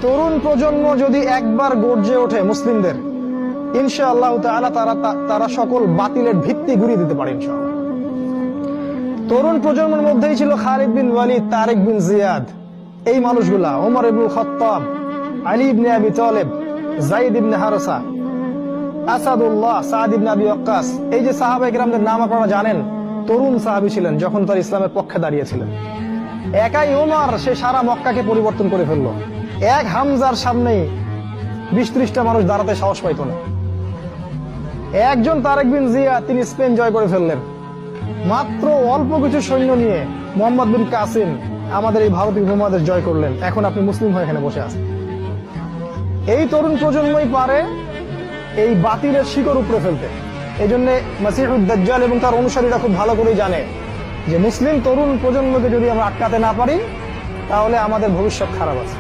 তরুণ প্রজন্ম যদি একবার গর্জে ওঠে মুসলিমদের, ইনশাআল্লাহ তাআলা তারা সকল বাতিলের ভিত্তি গুঁড়িয়ে দিতে পারে ইনশাআল্লাহ। তরুণ প্রজন্মের মধ্যেই ছিল খালিদ বিন ওয়ালিদ, তারেক বিন জিয়াদ, এই মানুষগুলা, ওমর ইবনে খাত্তাব, আলী ইবনে আবি তালেব, যায়েদ ইবনে হারেসা, আসাদুল্লাহ, সাদ ইবনে আবি ওয়াক্কাস। এই যে সাহাবায়ে কেরামদের নাম আপনারা জানেন, তরুণ সাহাবী ছিলেন যখন তার ইসলামের পক্ষে দাঁড়িয়েছিলেন। একাই ওমর, সে সারা মক্কাকে পরিবর্তন করে ফেললো। এক হামজার সামনেই 20-30টা মানুষ দাঁড়াতে সাহস পাইত না। একজন তারেক বিন জিয়াদ, তিনি স্পেন জয় করে ফেললেন মাত্র অল্প কিছু সৈন্য নিয়ে। মোহাম্মদ বিন কাসিম আমাদের এই ভারতীয় উপমহাদেশ জয় করলেন। এখন আপনি মুসলিম হয়ে এখানে বসে আছেন। এই তরুণ প্রজন্মই পারে এই বাতিলের শিকড় উপড়ে ফেলতে। এই জন্য মাসিহুদ দাজ্জাল এবং তার অনুসারীরা খুব ভালো করেই জানে যে মুসলিম তরুণ প্রজন্মকে যদি আমরা আটকাতে না পারি, তাহলে আমাদের ভবিষ্যৎ খারাপ আছে।